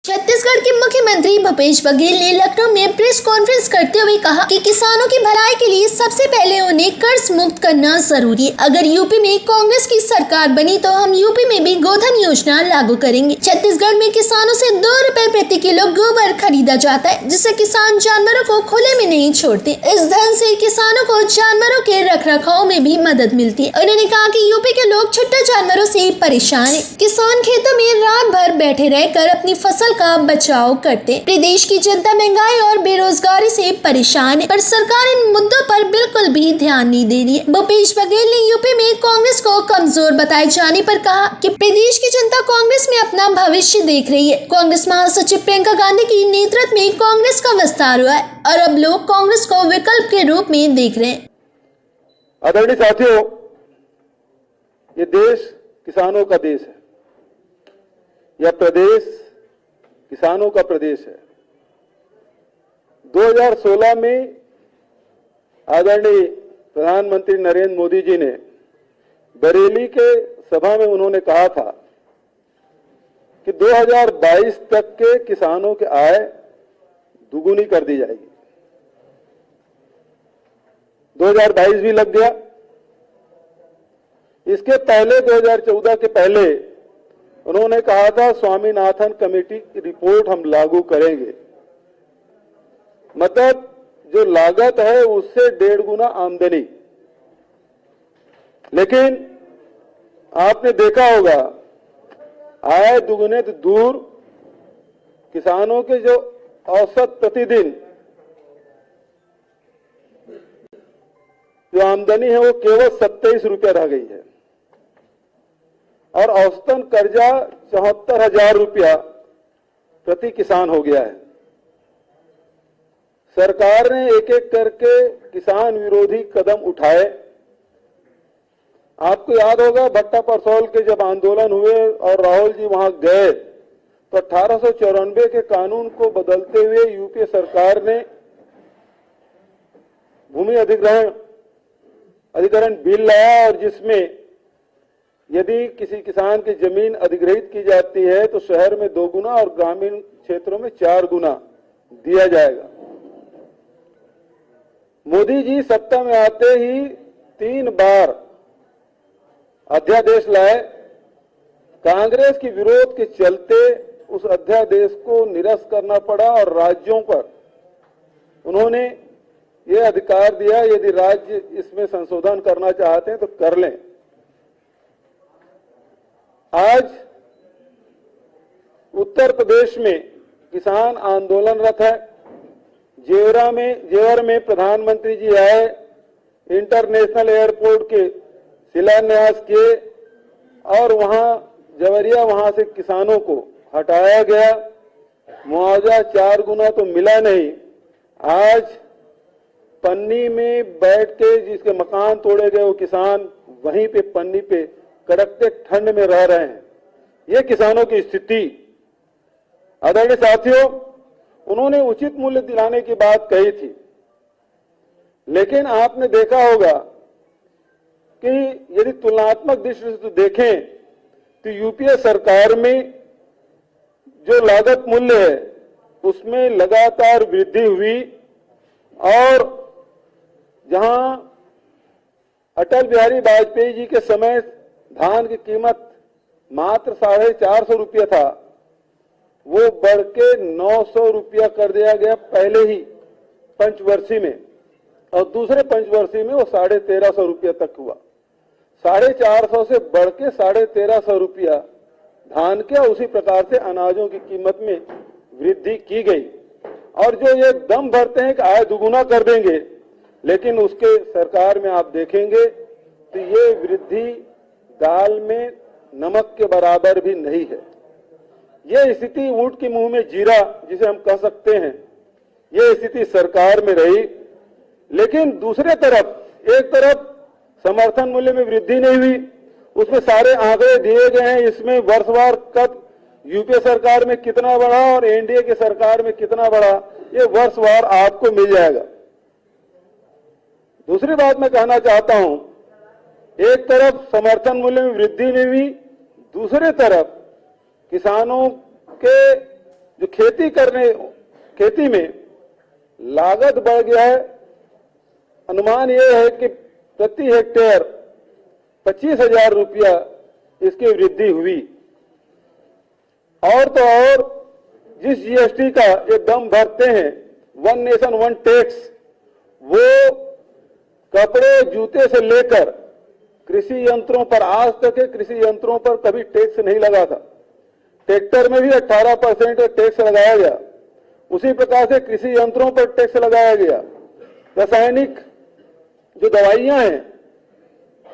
छत्तीसगढ़ के मुख्यमंत्री भूपेश बघेल ने लखनऊ में प्रेस कॉन्फ्रेंस करते हुए कहा कि किसानों की भलाई के लिए सबसे पहले उन्हें कर्ज मुक्त करना जरूरी है। अगर यूपी में कांग्रेस की सरकार बनी तो हम यूपी में भी गोधन योजना लागू करेंगे। छत्तीसगढ़ में किसानों से 2 रुपए प्रति किलो गोबर खरीदा जाता है, जिससे किसान जानवरों को खुले में नहीं छोड़ते। इस धन से किसानों को जानवरों के रखरखाव में भी मदद मिलती है। उन्होंने कहा कि यूपी के लोग छुट्टा जानवरों से परेशान है। किसान खेतों में रात भर बैठे रहकर अपनी फसल का बचाव करते। प्रदेश की जनता महंगाई और बेरोजगारी से परेशान है, पर सरकार इन मुद्दों पर बिल्कुल भी ध्यान नहीं दे रही है। भूपेश बघेल ने यूपी में कांग्रेस को कमजोर बताए जाने पर कहा कि प्रदेश की जनता कांग्रेस में अपना भविष्य देख रही है। कांग्रेस महासचिव प्रियंका गांधी की नेतृत्व में कांग्रेस का विस्तार हुआ है और अब लोग कांग्रेस को विकल्प के रूप में देख रहे हैं। आदरणीय साथियों, ये देश किसानों का देश है। यह प्रदेश किसानों का प्रदेश है। 2016 में आदरणीय प्रधानमंत्री नरेंद्र मोदी जी ने बरेली के सभा में उन्होंने कहा था कि 2022 तक के किसानों की आय दुगुनी कर दी जाएगी। 2022 भी लग गया। इसके पहले 2014 के पहले उन्होंने कहा था स्वामीनाथन कमेटी की रिपोर्ट हम लागू करेंगे। मतलब जो लागत है उससे 1.5 गुना आमदनी। लेकिन आपने देखा होगा आय दुगुने तो दूर, किसानों के जो औसत प्रतिदिन जो आमदनी है वो केवल 27 रुपया रह गई है और औसतन कर्जा 74,000 रुपया प्रति किसान हो गया है। सरकार ने एक एक करके किसान विरोधी कदम उठाए। आपको याद होगा भट्टा परसौल के जब आंदोलन हुए और राहुल जी वहां गए तो 1894 के कानून को बदलते हुए यूपीए सरकार ने भूमि अधिग्रहण बिल लाया और जिसमें यदि किसी किसान की जमीन अधिग्रहित की जाती है तो शहर में 2 गुना और ग्रामीण क्षेत्रों में 4 गुना दिया जाएगा। मोदी जी सत्ता में आते ही 3 बार अध्यादेश लाए। कांग्रेस के विरोध के चलते उस अध्यादेश को निरस्त करना पड़ा और राज्यों पर उन्होंने ये अधिकार दिया, यदि राज्य इसमें संशोधन करना चाहते हैं तो कर लें। आज उत्तर प्रदेश में किसान आंदोलनरत है। जेवर में प्रधानमंत्री जी आए, इंटरनेशनल एयरपोर्ट के शिलान्यास किए और वहां से किसानों को हटाया गया। मुआवजा 4 गुना तो मिला नहीं। आज पन्नी में बैठ के जिसके मकान तोड़े गए वो किसान वहीं पे पन्नी पे कड़कते ठंड में रह रहे हैं। ये किसानों की स्थिति। आदरणीय साथियों, उन्होंने उचित मूल्य दिलाने की बात कही थी, लेकिन आपने देखा होगा कि यदि तुलनात्मक दृष्टि से देखें तो यूपीए सरकार में जो लागत मूल्य है उसमें लगातार वृद्धि हुई और जहां अटल बिहारी वाजपेयी जी के समय धान की कीमत मात्र 450 रुपया था, वो बढ़ के 900 रुपया कर दिया गया पहले ही पंचवर्षीय में, और दूसरे पंचवर्षीय में वो 1350 रुपया तक हुआ। 450 से बढ़ के 1350 रुपया धान के उसी प्रकार से अनाजों की कीमत में वृद्धि की गई। और जो ये दम भरते हैं कि आय दुगुना कर देंगे, लेकिन उसके सरकार में आप देखेंगे तो ये वृद्धि दाल में नमक के बराबर भी नहीं है। ये स्थिति ऊंट के मुंह में जीरा जिसे हम कह सकते हैं, ये स्थिति सरकार में रही। लेकिन दूसरे तरफ एक तरफ समर्थन मूल्य में वृद्धि नहीं हुई, उसमें सारे आंकड़े दिए गए हैं। इसमें वर्षवार कब यूपीए सरकार में कितना बढ़ा और एनडीए की सरकार में कितना बढ़ा, ये वर्षवार आपको मिल जाएगा। दूसरी बात मैं कहना चाहता हूं, एक तरफ समर्थन मूल्य में वृद्धि नहीं हुई, दूसरी तरफ किसानों के जो खेती में लागत बढ़ गया है। अनुमान यह है कि प्रति हेक्टेयर 25,000 रुपया इसकी वृद्धि हुई। और तो और जिस जीएसटी का ये दम भरते हैं, वन नेशन वन टैक्स, वो कपड़े जूते से लेकर कृषि यंत्रों पर, आज तक के कृषि यंत्रों पर कभी टैक्स नहीं लगा था। ट्रैक्टर में भी 18% टैक्स लगाया गया। उसी प्रकार से कृषि यंत्रों पर टैक्स लगाया गया। रासायनिक जो दवाइयां हैं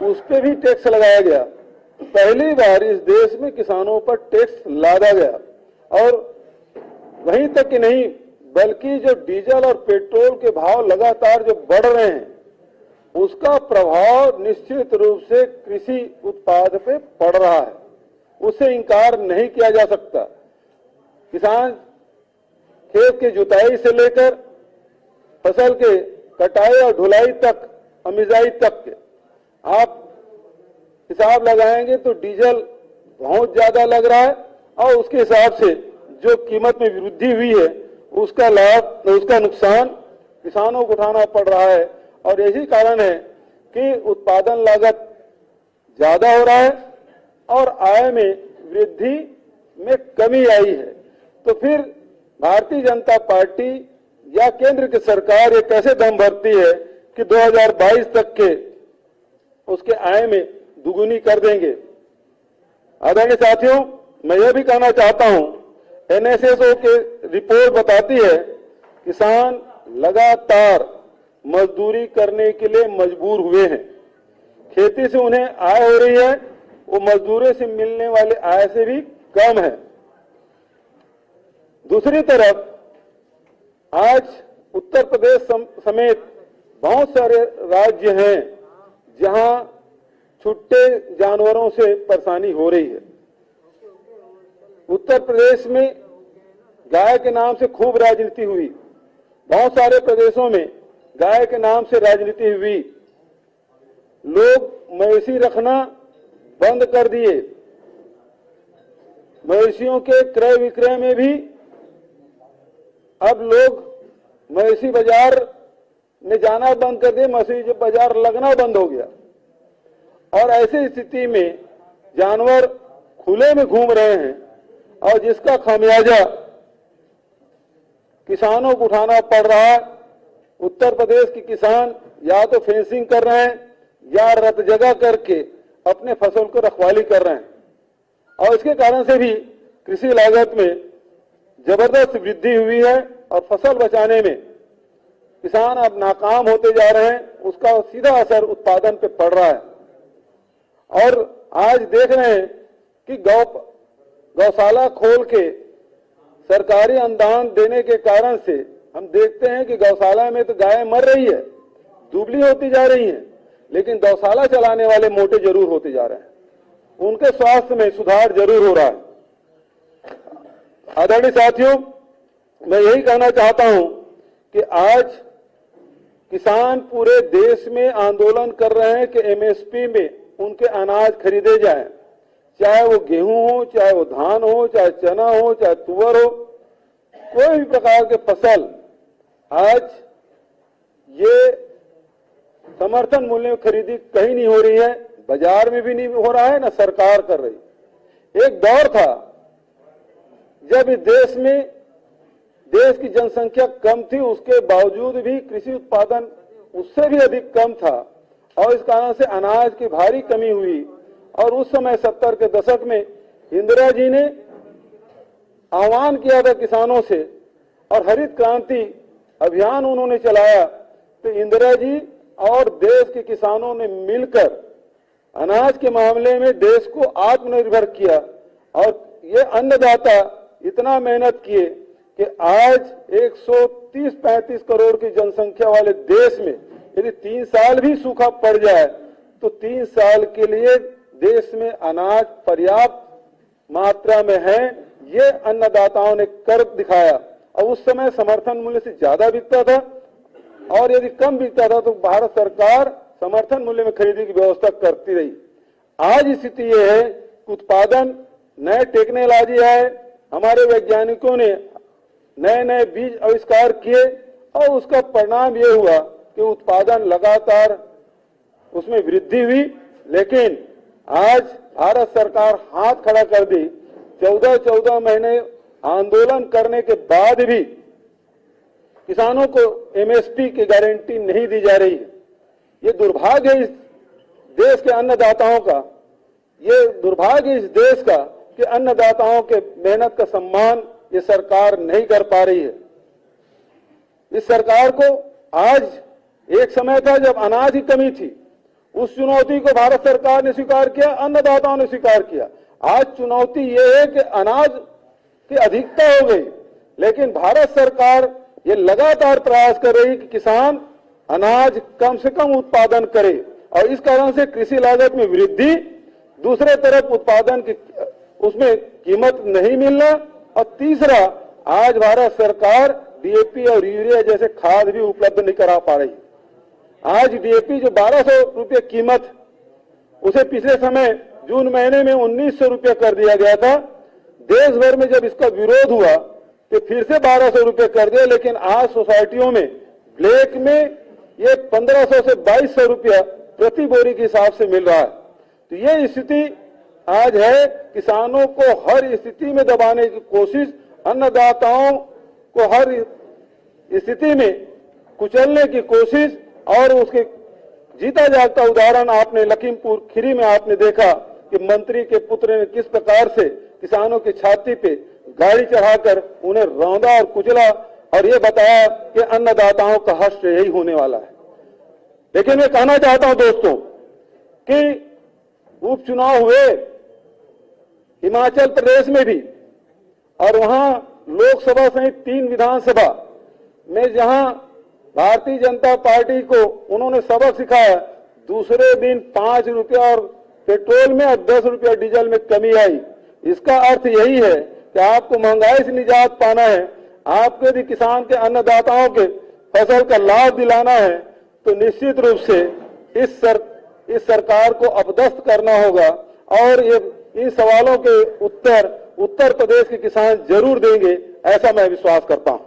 उस पर भी टैक्स लगाया गया। पहली बार इस देश में किसानों पर टैक्स लादा गया। और वहीं तक कि नहीं, बल्कि जो डीजल और पेट्रोल के भाव लगातार जो बढ़ रहे हैं, उसका प्रभाव निश्चित रूप से कृषि उत्पाद पे पड़ रहा है। उससे इंकार नहीं किया जा सकता। किसान खेत की जुताई से लेकर फसल के कटाई और ढुलाई तक, अमिजाई तक के आप हिसाब लगाएंगे तो डीजल बहुत ज्यादा लग रहा है और उसके हिसाब से जो कीमत में वृद्धि हुई है उसका लाभ, उसका नुकसान किसानों को उठाना पड़ रहा है। और यही कारण है कि उत्पादन लागत ज्यादा हो रहा है और आय में वृद्धि में कमी आई है। तो फिर भारतीय जनता पार्टी या केंद्र की सरकार ये कैसे दम भरती है कि 2022 तक के उसके आय में दुगुनी कर देंगे। आदरणीय साथियों, मैं यह भी कहना चाहता हूं, एनएसएसओ की रिपोर्ट बताती है किसान लगातार मजदूरी करने के लिए मजबूर हुए हैं। खेती से उन्हें आय हो रही है, वो मजदूरी से मिलने वाले आय से भी कम है। दूसरी तरफ आज उत्तर प्रदेश समेत बहुत सारे राज्य हैं जहां छुट्टे जानवरों से परेशानी हो रही है। उत्तर प्रदेश में गाय के नाम से खूब राजनीति हुई। बहुत सारे प्रदेशों में गाय के नाम से राजनीति हुई। लोग मवेशी रखना बंद कर दिए। मवेशियों के क्रय विक्रय में भी अब लोग मवेशी बाजार में जाना बंद कर दिए, मवेशी बाजार लगना बंद हो गया। और ऐसी स्थिति में जानवर खुले में घूम रहे हैं और जिसका खामियाजा किसानों को उठाना पड़ रहा है। उत्तर प्रदेश के किसान या तो फेंसिंग कर रहे हैं या रत जगह करके अपने फसल को रखवाली कर रहे हैं और इसके कारण से भी कृषि लागत में जबरदस्त वृद्धि हुई है और फसल बचाने में किसान अब नाकाम होते जा रहे हैं। उसका सीधा असर उत्पादन पे पड़ रहा है। और आज देख रहे हैं कि गौशाला खोल के सरकारी अनुदान देने के कारण से हम देखते हैं कि गौशाला में तो गायें मर रही है, दुबली होती जा रही हैं, लेकिन गौशाला चलाने वाले मोटे जरूर होते जा रहे हैं। उनके स्वास्थ्य में सुधार जरूर हो रहा है। आदरणीय साथियों, मैं यही कहना चाहता हूं कि आज किसान पूरे देश में आंदोलन कर रहे हैं कि एमएसपी में उनके अनाज खरीदे जाएं, चाहे वो गेहूं हो, चाहे वो धान हो, चाहे चना हो, चाहे तुअर हो, कोई भी प्रकार के फसल आज ये समर्थन मूल्य में खरीदी कहीं नहीं हो रही है, बाजार में भी नहीं हो रहा है, ना सरकार कर रही। एक दौर था जब इस देश में देश की जनसंख्या कम थी, उसके बावजूद भी कृषि उत्पादन उससे भी अधिक कम था और इस कारण से अनाज की भारी कमी हुई। और उस समय 70 के दशक में इंदिरा जी ने आह्वान किया था किसानों से और हरित क्रांति अभियान उन्होंने चलाया। तो इंदिरा जी और देश के किसानों ने मिलकर अनाज के मामले में देश को आत्मनिर्भर किया और ये अन्नदाता इतना मेहनत किए कि आज 130-135 करोड़ की जनसंख्या वाले देश में यदि 3 साल भी सूखा पड़ जाए तो 3 साल के लिए देश में अनाज पर्याप्त मात्रा में है। ये अन्नदाताओं ने कर दिखाया और उस समय समर्थन मूल्य से ज्यादा बिकता था और यदि कम बिकता था तो भारत सरकार समर्थन मूल्य में खरीदी की व्यवस्था करती रही। आज स्थिति यह है कि उत्पादन, नए टेक्नोलॉजी है, हमारे वैज्ञानिकों ने नए नए बीज आविष्कार किए और उसका परिणाम ये हुआ कि उत्पादन लगातार उसमें वृद्धि हुई। लेकिन आज भारत सरकार हाथ खड़ा कर दी। 14 महीने आंदोलन करने के बाद भी किसानों को एमएसपी की गारंटी नहीं दी जा रही है। ये दुर्भाग्य इस देश के अन्नदाताओं का, ये दुर्भाग्य इस देश का कि अन्नदाताओं के मेहनत का सम्मान ये सरकार नहीं कर पा रही है। इस सरकार को आज एक समय था जब अनाज की कमी थी, उस चुनौती को भारत सरकार ने स्वीकार किया, अन्नदाताओं ने स्वीकार किया। आज चुनौती ये है कि अनाज की अधिकता हो गई, लेकिन भारत सरकार ये लगातार प्रयास कर रही कि किसान अनाज कम से कम उत्पादन करे और इस कारण से कृषि लागत में वृद्धि, दूसरे तरफ उत्पादन की उसमें कीमत नहीं मिलना, और तीसरा आज भारत सरकार डीएपी और यूरिया जैसे खाद भी उपलब्ध नहीं करा पा रही। आज डीएपी जो 1200 रुपये कीमत, उसे पिछले समय जून महीने में 1900 रुपये कर दिया गया था। देश भर में जब इसका विरोध हुआ तो फिर से 1200 रुपये कर दिया, लेकिन आज सोसाइटियों में ब्लैक में ये 1500 से 2200 रुपया प्रति बोरी के हिसाब से मिल रहा है। तो ये स्थिति आज है। किसानों को हर स्थिति में दबाने की कोशिश, अन्नदाताओं को हर स्थिति में कुचलने की कोशिश, और उसके जीता जागता उदाहरण आपने लखीमपुर खीरी में आपने देखा कि मंत्री के पुत्र ने किस प्रकार से किसानों की छाती पे गाड़ी चढ़ाकर उन्हें रौंदा और कुचला और ये बताया कि अन्नदाताओं का हश्र यही होने वाला है। लेकिन मैं कहना चाहता हूं दोस्तों कि उपचुनाव हुए हिमाचल प्रदेश में भी, और वहां लोकसभा सहित 3 विधानसभा में जहां भारतीय जनता पार्टी को उन्होंने सबक सिखाया, दूसरे दिन 5 रुपया और पेट्रोल में और 10 रुपया डीजल में कमी आई। इसका अर्थ यही है कि आपको महंगाई से निजात पाना है, आपको यदि किसान के अन्नदाताओं के फसल का लाभ दिलाना है, तो निश्चित रूप से इस सरकार को अपदस्थ करना होगा। और ये इन सवालों के उत्तर उत्तर प्रदेश के किसान जरूर देंगे, ऐसा मैं विश्वास करता हूं।